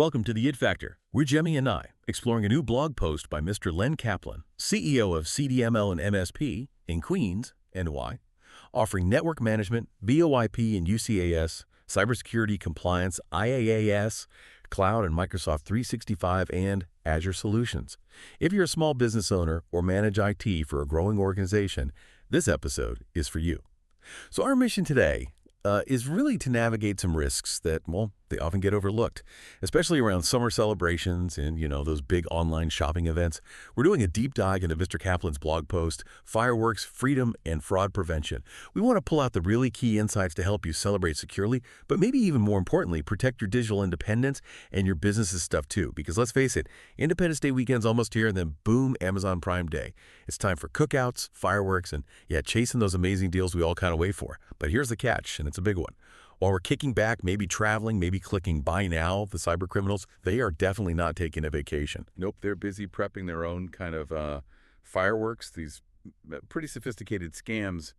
welcome to the It Factor. We're Jemmy and I, exploring a new blog post by Mr. Len Kaplan, CEO of CDML and MSP in Queens, NY, offering network management, VoIP and UCAS, cybersecurity compliance, IaaS, cloud and Microsoft 365, and Azure solutions. If you're a small business owner or manage IT for a growing organization, this episode is for you. So our mission today is really to navigate some risks that, well, they often get overlooked, especially around summer celebrations and, those big online shopping events. We're doing a deep dive into Mr. Kaplan's blog post, Fireworks, Freedom, and Fraud Prevention. We want to pull out the really key insights to help you celebrate securely, but maybe even more importantly, protect your digital independence and your business's stuff too. Because let's face it, Independence Day weekend's almost here, and then boom, Amazon Prime Day. It's time for cookouts, fireworks, and chasing those amazing deals we all kind of wait for. But here's the catch, and it's a big one. While we're kicking back, maybe traveling, maybe clicking buy now, the cyber criminals, they are definitely not taking a vacation. Nope, they're busy prepping their own kind of fireworks, these pretty sophisticated scams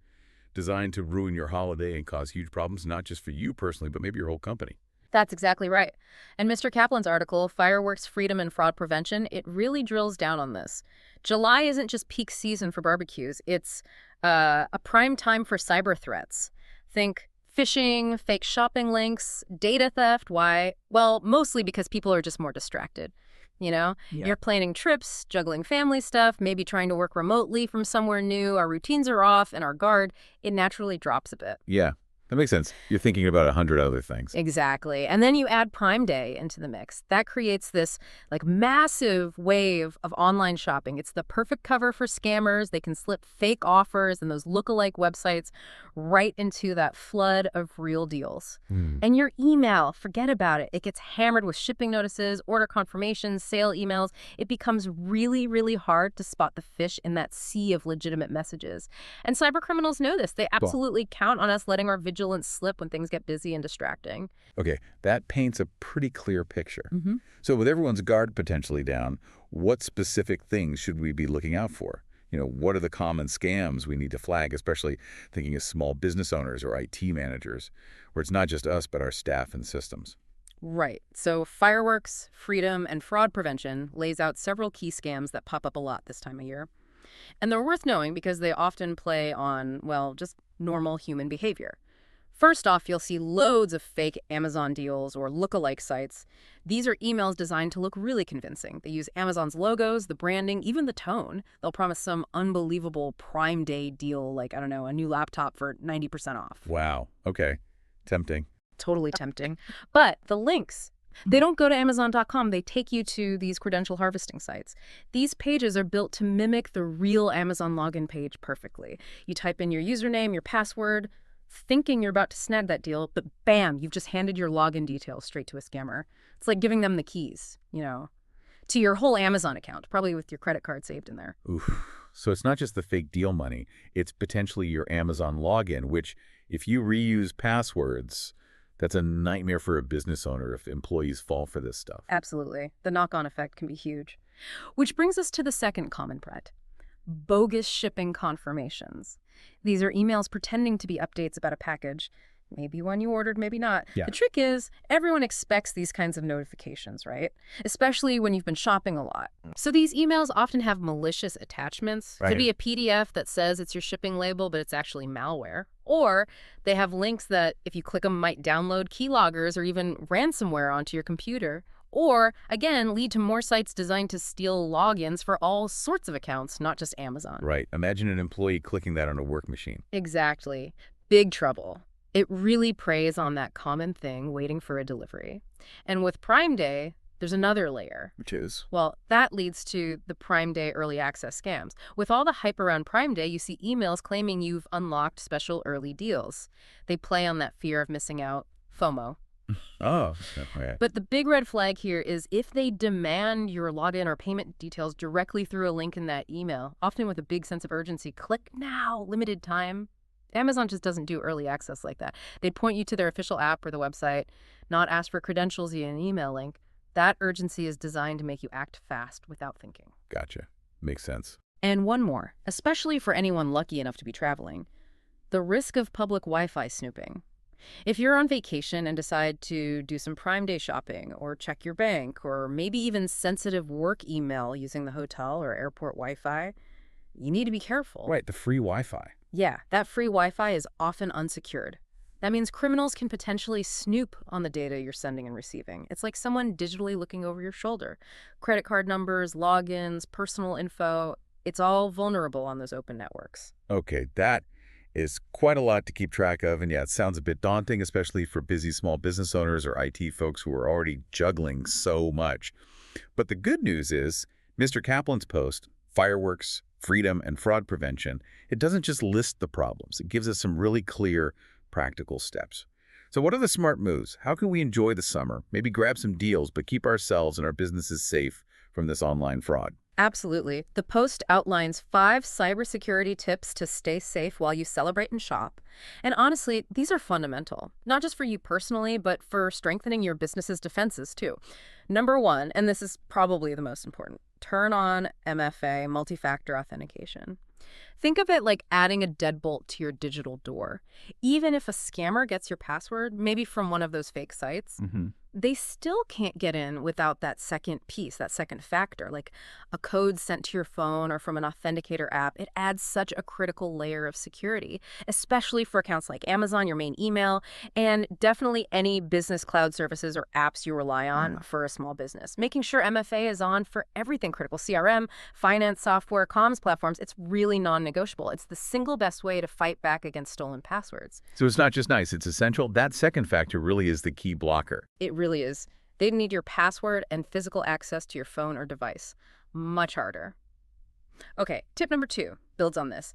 designed to ruin your holiday and cause huge problems, not just for you personally, but maybe your whole company. That's exactly right. And Mr. Kaplan's article, Fireworks, Freedom, and Fraud Prevention, it really drills down on this. July isn't just peak season for barbecues. It's a prime time for cyber threats. Think phishing, fake shopping links, data theft. Why? Well, mostly because people are just more distracted. You're planning trips, juggling family stuff, maybe trying to work remotely from somewhere new. Our routines are off and our guard, it naturally drops a bit. Yeah, that makes sense. You're thinking about 100 other things. Exactly. And then you add Prime Day into the mix. That creates this massive wave of online shopping. It's the perfect cover for scammers. They can slip fake offers and those lookalike websites right into that flood of real deals. And your email, forget about it. It gets hammered with shipping notices, order confirmations, sale emails. It becomes really, really hard to spot the fish in that sea of legitimate messages. And cybercriminals know this. They absolutely count on us letting our vigilance slip when things get busy and distracting. Okay, that paints a pretty clear picture. So with everyone's guard potentially down, what specific things should we be looking out for? What are the common scams we need to flag, especially thinking of small business owners or IT managers, where it's not just us, but our staff and systems? Right. So Fireworks, Freedom, and Fraud Prevention lays out several key scams that pop up a lot this time of year. And they're worth knowing because they often play on, just normal human behavior. First off, you'll see loads of fake Amazon deals or lookalike sites. These are emails designed to look really convincing. They use Amazon's logos, the branding, even the tone. They'll promise some unbelievable Prime Day deal, like, a new laptop for 90% off. Wow. Okay. Tempting. Totally tempting. But the links, they don't go to Amazon.com. They take you to these credential harvesting sites. These pages are built to mimic the real Amazon login page perfectly. You type in your username, your password, thinking you're about to snag that deal, but bam, you've just handed your login details straight to a scammer. It's like giving them the keys, to your whole Amazon account, probably with your credit card saved in there. Oof. So it's not just the fake deal money, it's potentially your Amazon login, which if you reuse passwords, that's a nightmare for a business owner if employees fall for this stuff. Absolutely. The knock-on effect can be huge. Which brings us to the second common threat. Bogus shipping confirmations. These are emails pretending to be updates about a package, maybe one you ordered, maybe not. Yeah. The trick is everyone expects these kinds of notifications, right? Especially when you've been shopping a lot. So these emails often have malicious attachments. Right. Could be a PDF that says it's your shipping label, but it's actually malware. Or they have links that, if you click them, might download keyloggers or even ransomware onto your computer. Or, again, lead to more sites designed to steal logins for all sorts of accounts, not just Amazon. Right. Imagine an employee clicking that on a work machine. Exactly. Big trouble. It really preys on that common thing waiting for a delivery. And with Prime Day, there's another layer. Which is? Well, that leads to the Prime Day early access scams. With all the hype around Prime Day, you see emails claiming you've unlocked special early deals. They play on that fear of missing out, FOMO. Oh, okay. But the big red flag here is if they demand your login or payment details directly through a link in that email, often with a big sense of urgency, click now, limited time. Amazon just doesn't do early access like that. They'd point you to their official app or the website, not ask for credentials via an email link. That urgency is designed to make you act fast without thinking. Gotcha. Makes sense. And one more, especially for anyone lucky enough to be traveling, the risk of public Wi-Fi snooping. If you're on vacation and decide to do some Prime Day shopping or check your bank or maybe even sensitive work email using the hotel or airport Wi-Fi, you need to be careful. Right, the free Wi-Fi. Yeah, that free Wi-Fi is often unsecured. That means criminals can potentially snoop on the data you're sending and receiving. It's like someone digitally looking over your shoulder. Credit card numbers, logins, personal info, it's all vulnerable on those open networks. Okay, that is quite a lot to keep track of, and yeah, it sounds a bit daunting, especially for busy small business owners or IT folks who are already juggling so much. But the good news is, Mr. Kaplan's post, Fireworks, Freedom, and Fraud Prevention, it doesn't just list the problems. It gives us some really clear, practical steps. So what are the smart moves? How can we enjoy the summer, maybe grab some deals, but keep ourselves and our businesses safe from this online fraud? Absolutely. The post outlines 5 cybersecurity tips to stay safe while you celebrate and shop. And honestly, these are fundamental, not just for you personally, but for strengthening your business's defenses too. Number 1, and this is probably the most important, turn on MFA, multi-factor authentication. Think of it like adding a deadbolt to your digital door. Even if a scammer gets your password, maybe from one of those fake sites, they still can't get in without that second piece, that second factor, like a code sent to your phone or from an authenticator app. It adds such a critical layer of security, especially for accounts like Amazon, your main email, and definitely any business cloud services or apps you rely on for a small business. Making sure MFA is on for everything critical, CRM, finance software, comms platforms, it's really non-negotiable. It's the single best way to fight back against stolen passwords. So it's not just nice, it's essential. That second factor really is the key blocker. It really is. They need your password and physical access to your phone or device. Much harder. Okay, tip number 2 builds on this.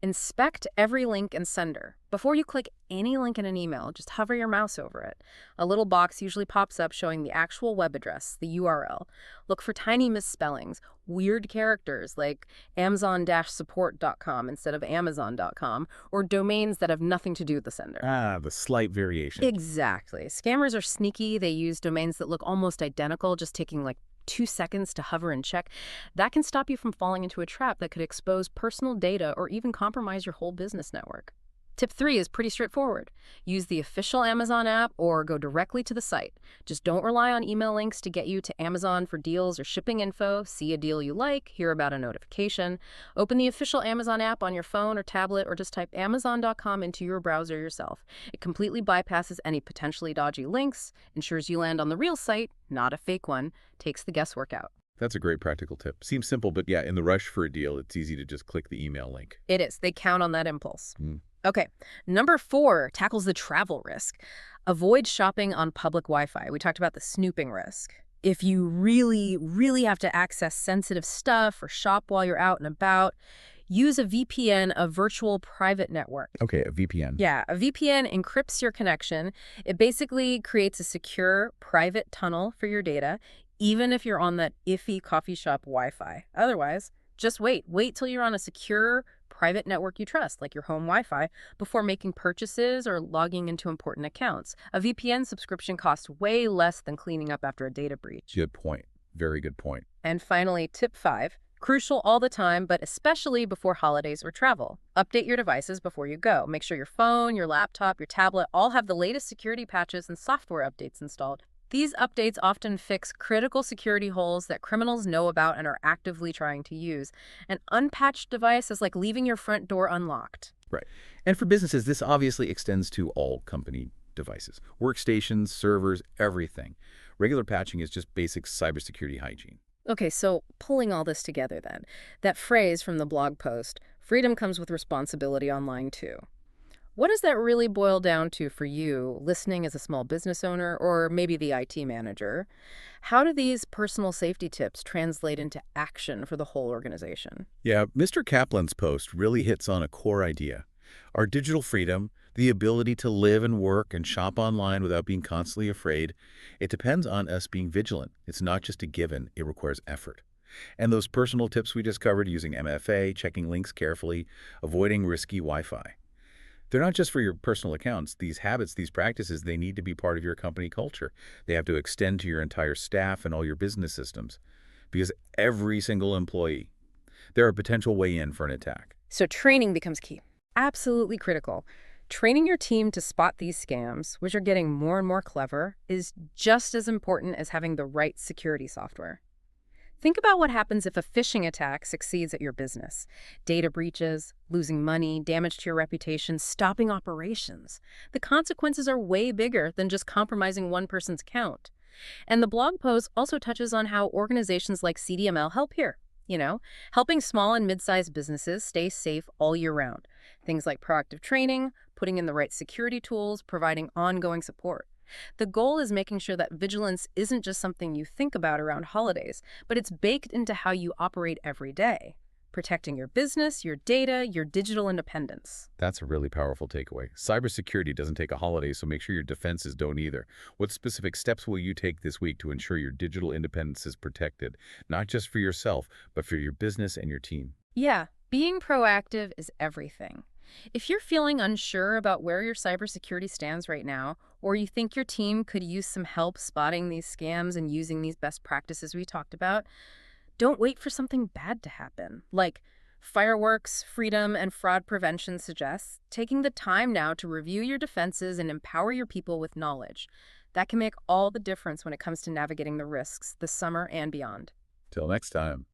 Inspect every link and sender. Before you click any link in an email, just hover your mouse over it. A little box usually pops up showing the actual web address, the URL. Look for tiny misspellings, weird characters like amazon-support.com instead of amazon.com, or domains that have nothing to do with the sender. The slight variation. Exactly. Scammers are sneaky. They use domains that look almost identical, just taking like 2 seconds to hover and check. That can stop you from falling into a trap that could expose personal data or even compromise your whole business network. Tip 3 is pretty straightforward. Use the official Amazon app or go directly to the site. Just don't rely on email links to get you to Amazon for deals or shipping info. See a deal you like, hear about a notification. Open the official Amazon app on your phone or tablet or just type amazon.com into your browser yourself. It completely bypasses any potentially dodgy links, ensures you land on the real site, not a fake one, takes the guesswork out. That's a great practical tip. Seems simple, but yeah, in the rush for a deal, it's easy to just click the email link. It is. They count on that impulse. Okay, number 4 tackles the travel risk. Avoid shopping on public Wi-Fi. We talked about the snooping risk. If you really, really have to access sensitive stuff or shop while you're out and about, use a VPN, a virtual private network. Okay, a VPN. Yeah, a VPN encrypts your connection. It basically creates a secure private tunnel for your data, even if you're on that iffy coffee shop Wi-Fi. Otherwise, just wait. Wait till you're on a secure private network you trust, like your home Wi-Fi, before making purchases or logging into important accounts. A VPN subscription costs way less than cleaning up after a data breach. Good point. Very good point. And finally, tip 5, crucial all the time, but especially before holidays or travel. Update your devices before you go. Make sure your phone, your laptop, your tablet all have the latest security patches and software updates installed. These updates often fix critical security holes that criminals know about and are actively trying to use. An unpatched device is like leaving your front door unlocked. Right. And for businesses, this obviously extends to all company devices, workstations, servers, everything. Regular patching is just basic cybersecurity hygiene. Okay, so pulling all this together then, that phrase from the blog post, freedom comes with responsibility online too. What does that really boil down to for you, listening as a small business owner or maybe the IT manager? How do these personal safety tips translate into action for the whole organization? Yeah, Mr. Kaplan's post really hits on a core idea. Our digital freedom, the ability to live and work and shop online without being constantly afraid, it depends on us being vigilant. It's not just a given, it requires effort. And those personal tips we just covered, using MFA, checking links carefully, avoiding risky Wi-Fi. They're not just for your personal accounts. These habits, these practices, they need to be part of your company culture. They have to extend to your entire staff and all your business systems. Because every single employee, they're a potential way in for an attack. So training becomes key. Absolutely critical. Training your team to spot these scams, which are getting more and more clever, is just as important as having the right security software. Think about what happens if a phishing attack succeeds at your business. Data breaches, losing money, damage to your reputation, stopping operations. The consequences are way bigger than just compromising one person's account. And the blog post also touches on how organizations like CDML help here. Helping small and mid-sized businesses stay safe all year round. Things like proactive training, putting in the right security tools, providing ongoing support. The goal is making sure that vigilance isn't just something you think about around holidays, but it's baked into how you operate every day, protecting your business, your data, your digital independence. That's a really powerful takeaway. Cybersecurity doesn't take a holiday, so make sure your defenses don't either. What specific steps will you take this week to ensure your digital independence is protected, not just for yourself, but for your business and your team? Yeah, being proactive is everything. If you're feeling unsure about where your cybersecurity stands right now, or you think your team could use some help spotting these scams and using these best practices we talked about, don't wait for something bad to happen. Like Fireworks, Freedom, and Fraud Prevention suggests taking the time now to review your defenses and empower your people with knowledge. That can make all the difference when it comes to navigating the risks this summer and beyond. Till next time.